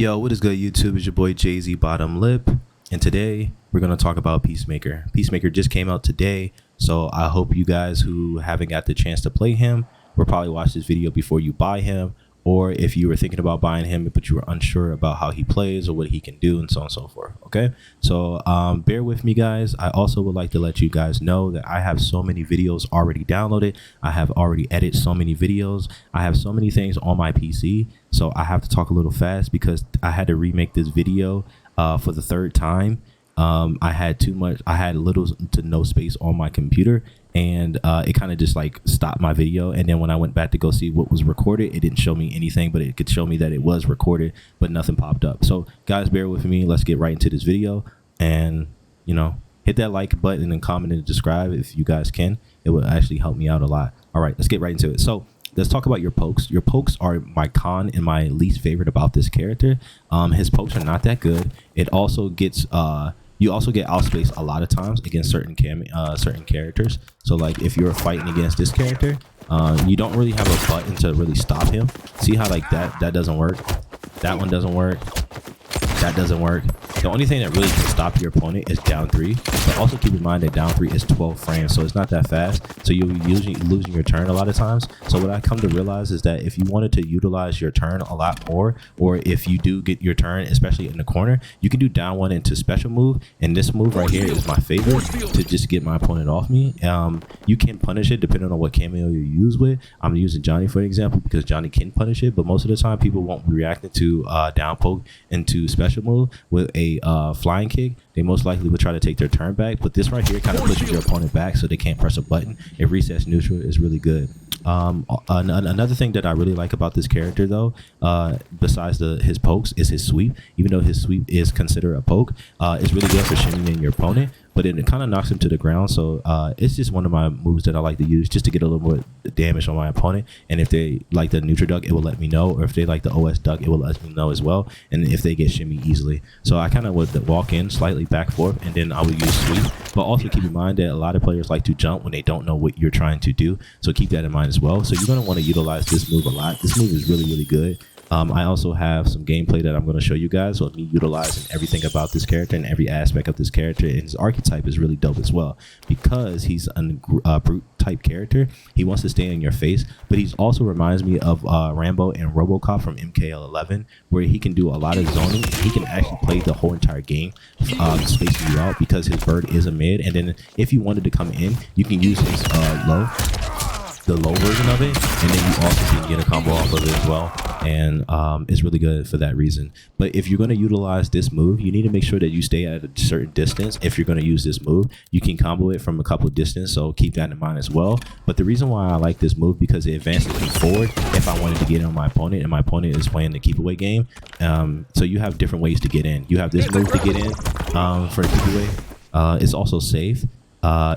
Yo, what is good, YouTube? It's your boy Jay-Z Bottom Lip, and today we're going to talk about Peacemaker. Peacemaker just came out today, so I hope you guys who haven't got the chance to play him will probably watch this video before you buy him, or if you were thinking about buying him but you were unsure about how he plays or what he can do and so on and so forth. Okay, so bear with me, guys. I also would like to let you guys know that I have so many videos already downloaded. I have already edited so many videos. I have so many things on my PC, so I have to talk a little fast because I had to remake this video for the third time. I had little to no space on my computer, and it kind of just like stopped my video. And then when I went back to go see what was recorded, it didn't show me anything, but it could show me that it was recorded, but nothing popped up. So guys, bear with me. Let's get right into this video, and hit that like button and comment and subscribe if you guys can. It will actually help me out a lot. All right, let's get right into it. So let's talk about your pokes. Your pokes are my con and my least favorite about this character. His pokes are not that good. It also gets you also get outspaced a lot of times against certain characters. So like if you're fighting against this character, you don't really have a button to really stop him. See how like that doesn't work? That one doesn't work. That doesn't work. The only thing that really can stop your opponent is down 3, but also keep in mind that down 3 is 12 frames, so it's not that fast, so you'll be losing your turn a lot of times. So what I come to realize is that if you wanted to utilize your turn a lot more, or if you do get your turn, especially in the corner, you can do down 1 into special move, and this move right here is my favorite to just get my opponent off me. You can punish it depending on what cameo you use with. I'm using Johnny for example because Johnny can punish it, but most of the time people won't be reacting to down poke into special move with a flying kick. They most likely will try to take their turn back, but this right here kind of pushes your opponent back so they can't press a button. It resets neutral. Is really good. Another thing that I really like about this character though, besides his pokes, is his sweep. Even though his sweep is considered a poke, it's really good for shimmying your opponent, but it kind of knocks him to the ground. So it's just one of my moves that I like to use just to get a little more damage on my opponent. And if they like the neutral duck, it will let me know, or if they like the OS duck, it will let me know as well. And if they get shimmy easily, so I kind of would walk in slightly back forth, and then I would use sweep. But also keep in mind that a lot of players like to jump when they don't know what you're trying to do, so keep that in mind as well. So you're going to want to utilize this move a lot. This move is really good. I also have some gameplay that I'm going to show you guys of me utilizing everything about this character and every aspect of this character. And his archetype is really dope as well, because he's a brute type character. He wants to stay in your face, but he also reminds me of Rambo and RoboCop from MK11, where he can do a lot of zoning. He can actually play the whole entire game, spacing you out, because his bird is a mid. And then if you wanted to come in, you can use his the low version of it, and then you also can get a combo off of it as well. And it's really good for that reason. But if you're going to utilize this move, you need to make sure that you stay at a certain distance. If you're going to use this move, you can combo it from a couple of distance, so keep that in mind as well. But the reason why I like this move, because it advances me forward if I wanted to get in on my opponent, and my opponent is playing the keep away game. So you have different ways to get in. You have this move to get in for a keep away. It's also safe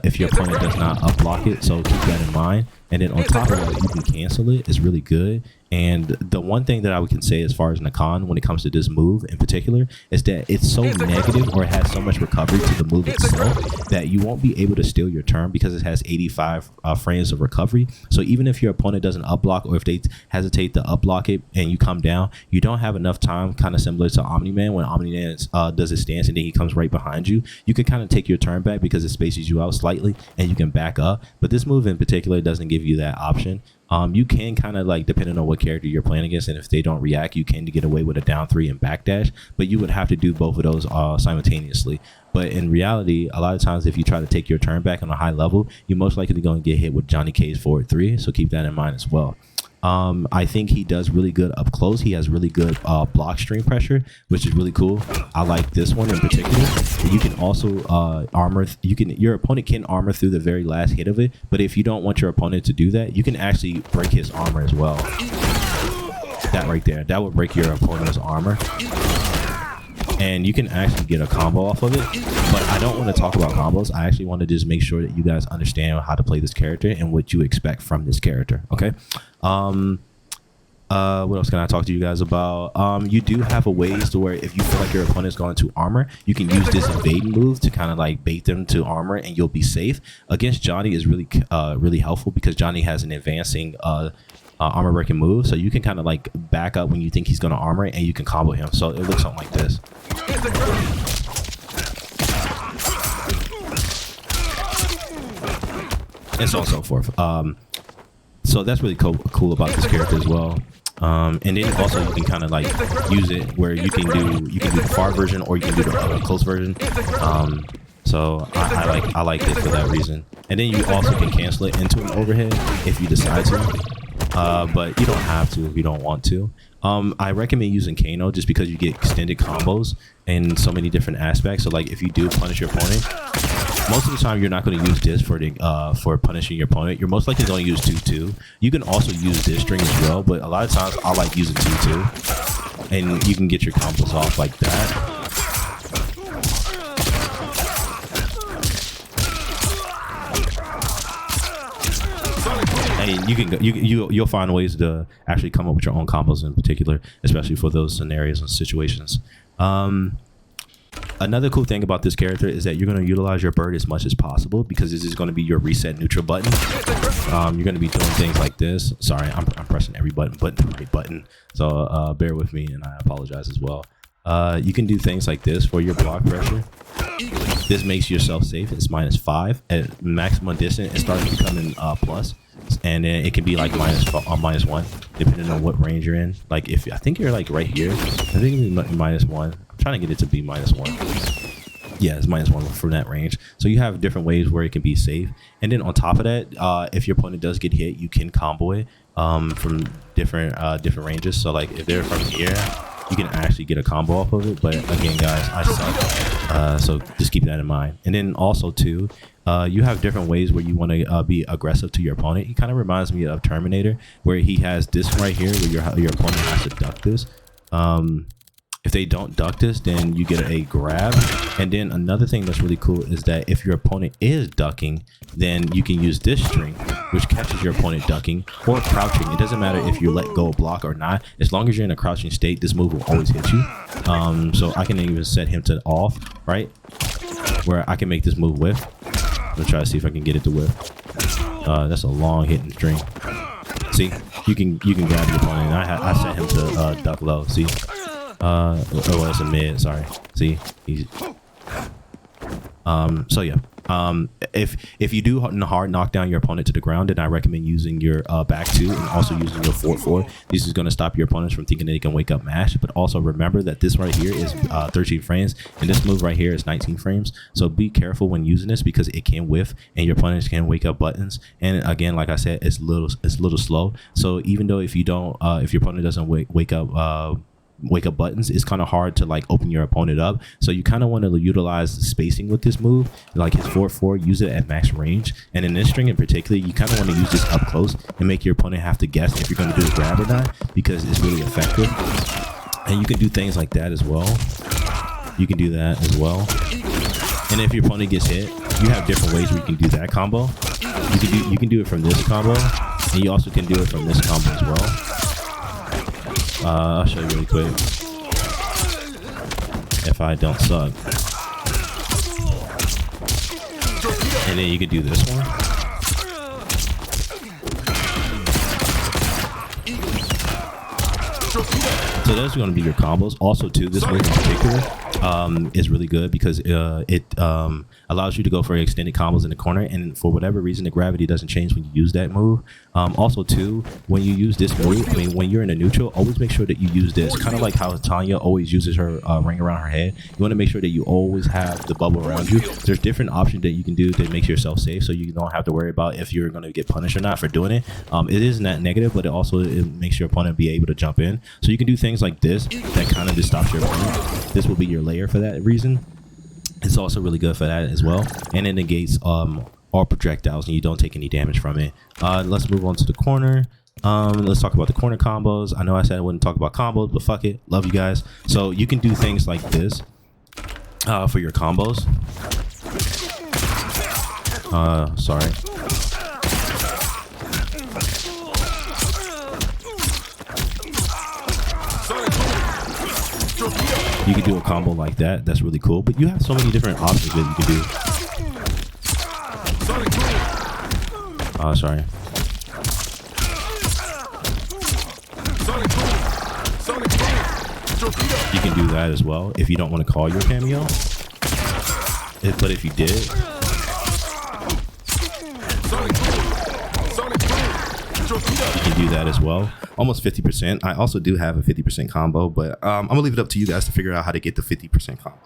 if your opponent does not up block it, so keep that in mind. And then on top of that, you can cancel it. It's really good. And the one thing that I can say as far as Nakan when it comes to this move in particular is that it's so negative, or it has so much recovery to the move itself, that you won't be able to steal your turn because it has 85 frames of recovery. So even if your opponent doesn't up block, or if they hesitate to up block it and you come down, you don't have enough time, kind of similar to Omni-Man when Omni-Man does his stance and then he comes right behind you. You can kind of take your turn back because it spaces you out slightly and you can back up. But this move in particular doesn't give you that option. You can kind of like, depending on what character you're playing against, and if they don't react, you can get away with a down 3 and backdash, but you would have to do both of those simultaneously. But in reality, a lot of times if you try to take your turn back on a high level, you're most likely going to get hit with Johnny K's forward 3, so keep that in mind as well. I think he does really good up close. He has really good block stream pressure, which is really cool. I like this one in particular. You can also armor. Your opponent can armor through the very last hit of it, but if you don't want your opponent to do that, you can actually break his armor as well. That right there, that will break your opponent's armor, and you can actually get a combo off of it. But I don't want to talk about combos. I actually want to just make sure that you guys understand how to play this character and what you expect from this character. Okay. What else can I talk to you guys about? You do have a ways to where if you feel like your opponent's going to armor, you can use this invading move to kind of like bait them to armor, and you'll be safe. Against Johnny is really helpful because Johnny has an advancing armor breaking move, so you can kind of like back up when you think he's gonna armor it, and you can combo him. So it looks something like this. And so on and so forth. So that's really cool about this character as well. And then also you can kind of like use it where you can do the far version, or you can do the close version. So I like it for that reason. And then you also can cancel it into an overhead if you decide to. But you don't have to if you don't want to. I recommend using Kano just because you get extended combos in so many different aspects. So like if you do punish your opponent, most of the time you're not going to use this for punishing your opponent. You're most likely going to use 2-2. You can also use this string as well, but a lot of times I like using 2-2, and you can get your combos off like that. And you'll find ways to actually come up with your own combos in particular, especially for those scenarios and situations. Another cool thing about this character is that you're going to utilize your bird as much as possible, because this is going to be your reset neutral button. You're going to be doing things like this. Sorry, I'm pressing every button but the right button, so bear with me, and I apologize as well. You can do things like this for your block pressure. This makes yourself safe. It's -5 at maximum distance. It starts becoming plus, and then it can be like -1 depending on what range you're in. Like if I think you're like right here, I think it can be -1. I'm trying to get it to be -1. Yeah, it's -1 from that range. So you have different ways where it can be safe. And then on top of that, if your opponent does get hit, you can combo it from different ranges. So like if they're from here, you can actually get a combo off of it. But again, guys, I suck. So just keep that in mind. And then also too, you have different ways where you want to be aggressive to your opponent. He kind of reminds me of Terminator, where he has this right here where your opponent has to duck this. If they don't duck this, then you get a grab. And then another thing that's really cool is that if your opponent is ducking, then you can use this string, which catches your opponent ducking or crouching. It doesn't matter if you let go of block or not. As long as you're in a crouching state, this move will always hit you. So I can even set him to off, right? Where I can make this move whiff. I'm gonna try to see if I can get it to whiff. That's a long hitting string. See, you can grab your opponent. I set him to duck low. See. Oh, it's a mid. Sorry. See, he's. So yeah. If you do hard knock down your opponent to the ground, then I recommend using your back 2 and also using your 4-4. This is going to stop your opponents from thinking they can wake up mash. But also remember that this right here is 13 frames, and this move right here is 19 frames. So be careful when using this, because it can whiff and your opponents can wake up buttons. And again, like I said, it's a little slow. So even though if your opponent doesn't wake up buttons, it's kind of hard to like open your opponent up. So you kind of want to utilize the spacing with this move, like his 4-4, use it at max range. And in this string in particular, you kind of want to use this up close and make your opponent have to guess if you're going to do a grab or not, because it's really effective. And you can do things like that as well. You can do that as well. And if your opponent gets hit, you have different ways where you can do that combo. You can do it from this combo, and you also can do it from this combo as well. I'll show you really quick if I don't suck. And then you can do this one. So those are going to be your combos. Also too, this move in particular is really good because it allows you to go for extended combos in the corner, and for whatever reason the gravity doesn't change when you use that move. Also too, when you use this move, I mean when you're in a neutral, always make sure that you use this, kind of like how Tanya always uses her ring around her head. You want to make sure that you always have the bubble around you. There's different options that you can do that makes yourself safe, so you don't have to worry about if you're going to get punished or not for doing it. It is not negative, but it makes your opponent be able to jump in. So you can do things like this that kind of just stops your opponent. This will be your layer for that reason. It's also really good for that as well, and it negates all projectiles and you don't take any damage from it. Let's move on to the corner. Let's talk about the corner combos. I know I said I wouldn't talk about combos, but fuck it, love you guys. So you can do things like this for your combos. Sorry. You can do a combo like that. That's really cool. But you have so many different options that you can do. Sorry. You can do that as well if you don't want to call your cameo. But if you did, you can do that as well. Almost 50%. I also do have a 50% combo, but I'm gonna leave it up to you guys to figure out how to get the 50% combo.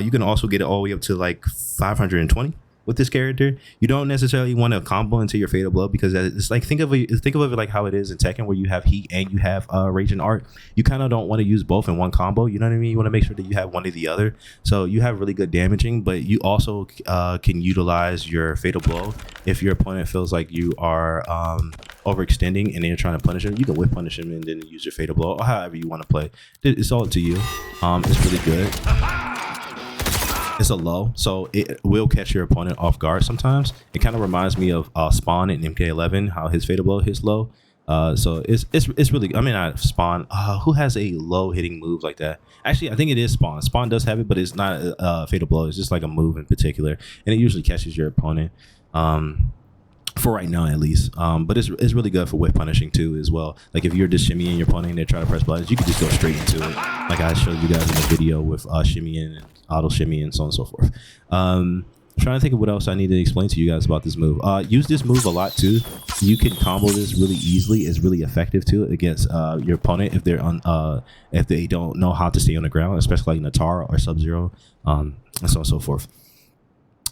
You can also get it all the way up to like 520 with this character. You don't necessarily want to combo into your fatal blow, because it's like, think of it like how it is in Tekken, where you have heat and you have raging art. You kind of don't want to use both in one combo, you know what I mean? You want to make sure that you have one or the other, so you have really good damaging, but you also can utilize your fatal blow if your opponent feels like you are overextending and they're trying to punish him. You can whip punish him and then use your fatal blow, or however you want to play. It's all up to you. It's really good. It's a low, so it will catch your opponent off guard sometimes. It kind of reminds me of Spawn in MK11, how his fatal blow hits low. So it's really, I mean, Spawn, who has a low hitting move like that? Actually, I think it is Spawn. Spawn does have it, but it's not a fatal blow. It's just like a move in particular, and it usually catches your opponent. For right now at least, but it's really good for whip punishing too as well. Like if you're just shimmying your opponent and they're trying to press buttons, you can just go straight into it, like I showed you guys in the video with shimmying and auto shimmy and so on and so forth. I'm trying to think of what else I need to explain to you guys about this move. Use this move a lot too. You can combo this really easily. It's really effective too against your opponent if they're on if they don't know how to stay on the ground, especially like Natara or Sub-Zero, and so on and so forth.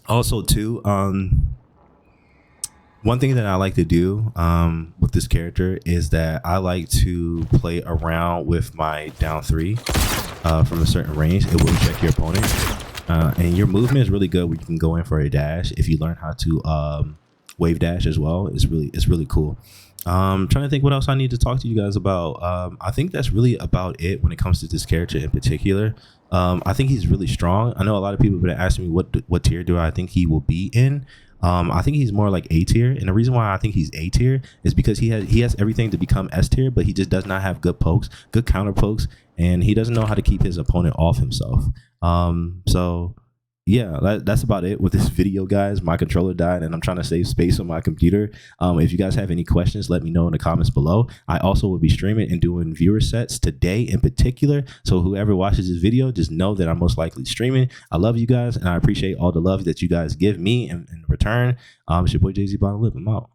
Also too, one thing that I like to do with this character is that I like to play around with my down 3 from a certain range. It will check your opponent, and your movement is really good where you can go in for a dash if you learn how to wave dash as well. It's really cool. Trying to think what else I need to talk to you guys about. I think that's really about it when it comes to this character in particular. I think he's really strong. I know a lot of people have been asking me what tier do I think he will be in. I think he's more like A tier, and the reason why I think he's A tier is because he has everything to become S tier, but he just does not have good pokes, good counter pokes, and he doesn't know how to keep his opponent off himself. So yeah, that's about it with this video, guys. My controller died and I'm trying to save space on my computer. If you guys have any questions, let me know in the comments below. I also will be streaming and doing viewer sets today in particular, so whoever watches this video, just know that I'm most likely streaming. I love you guys and I appreciate all the love that you guys give me in return. It's your boy Jay-Z Bottom Lip. I'm out.